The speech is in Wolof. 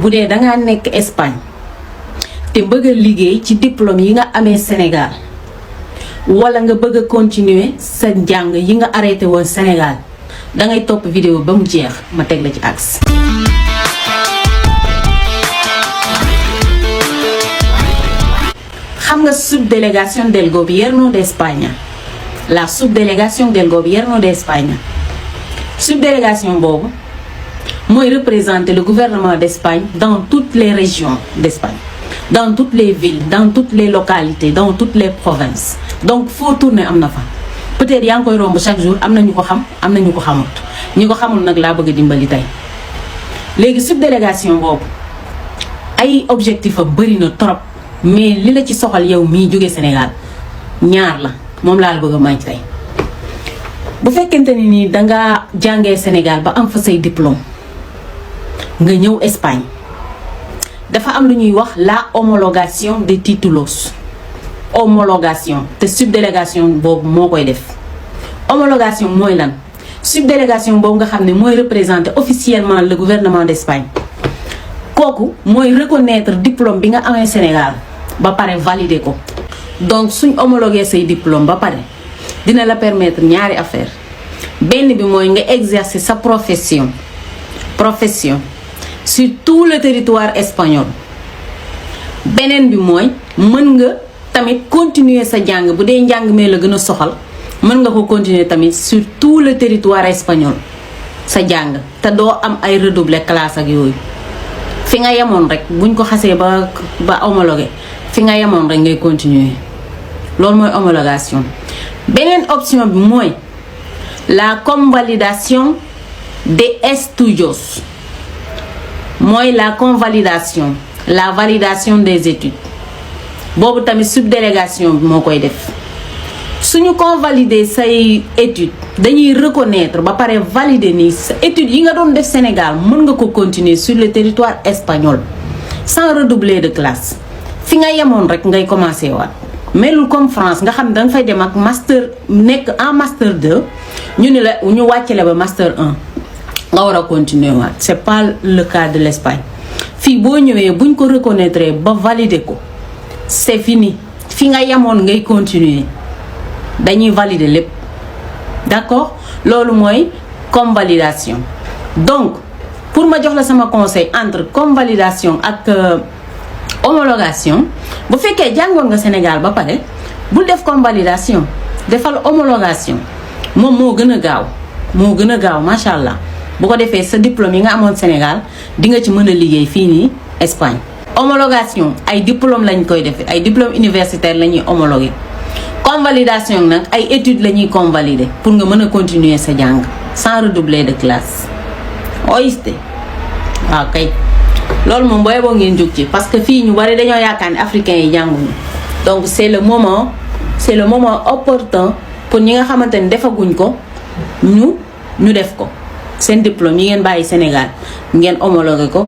bu dee dangaa nekk Espagne te bëgg a liggéey ci diplôme yi nga amee Sénégal wala nga bëgg a continuer sa njàng yi nga arrêté woon Sénégal dangay topp vidéo ba mu jeex ma teg la ci axe. xam nga subdelegación del gobierno de España, la subdelegación del gobierno de España subdélégation boobu mooy représenter le gouvernement d'Espagne dans toutes les régions d'Espagne, dans toutes les villes, dans toutes les localités, dans toutes les provinces. Donc foo tourner am na fa peut-être yaa ngi koy romb chaque jour am na ñu ko xam am na ñu ko xamut ñi ko xamul nag laa bëgg a dimbali tey. léegi subdélégation boobu ay objectif am bëri na trop mais li la ci soxal yow mii jóge Sénégal ñaar la moom laa la bëgg a may tey. bu fekkente ni nii dangaa jàngee Sénégal ba am fa say diplôme nga ñëw Espagne dafa am lu ñuy wax la homologation de títulos. homologation te subdélégation boobu moo koy def. homologation mooy lan subdélégation boobu nga xam ne mooy représenter officiellement le gouvernement d'Espagne kooku mooy reconnaître diplôme bi nga amee Sénégal ba pare valider ko. donc suñ homologué say diplôme ba pare dina la permettre ñaari affaire benn bi mooy nga exercer sa profession sur tout le territoire espagnol. beneen bi mooy mën nga tamit continuer sa jàng bu dee njàng mee la gën a soxal mën nga ko continuer tamit sur tout le territoire espagnol sa jàng te doo am ay redoubler classe ak yooyu fi nga yemoon rek buñ ko xasee ba homologué fi nga yemoon rek ngay continuer loolu mooy homologation. beneen option bi mooy la convalidation de estudios mooy la convalidation la validation des études boobu tamit subdélégation bi moo koy def. suñu convalider say études dañuy reconnaître ba pare valider ni sa études yi nga doon def Sénégal mën nga ko continuer sur le territoire espagnol sans redoubler de classe fi nga yemoon rek ngay commencer waat. melul comme France nga xam ne danga fay dem ak master nekk en master 2 ñu ni la ñu wàccale ba master 1 nga war a continuer waat. c'est pas le cas de l'Espagne fii boo ñëwee buñ ko reconnaître ba valider ko c'est fini fi nga yemoon ngay continuer dañuy valider lépp d'accord loolu mooy convalidation. donc pour ma jox la sama conseil entre convalidation ak homologation bu fekkee jàngoon nga Sénégal ba pare bul def convalidation defal homologation moom moo gën a gaaw macha allah bu ko defee sa diplôme yi nga amoon Sénégal di nga ci mën a liggéey fii nii Espagne. homologation ay diplôme lañ koy defee ay diplôme universitaire la ñuy homologué convalidation nag ay études la ñuy convalider pour nga mën a continuer sa jàng sans redoubler de classe. oiste waaw kay. loolu moom booy boo ngeen jóg ci parce que fii ñu bari dañoo yaakaar ne africains yi jànguñu donc c'est le moment opportun pour ñi nga xamante ni defaguñ ko ñu def ko seen diplôme yi ngeen bàyyi Sénégal ngeen homologué ko.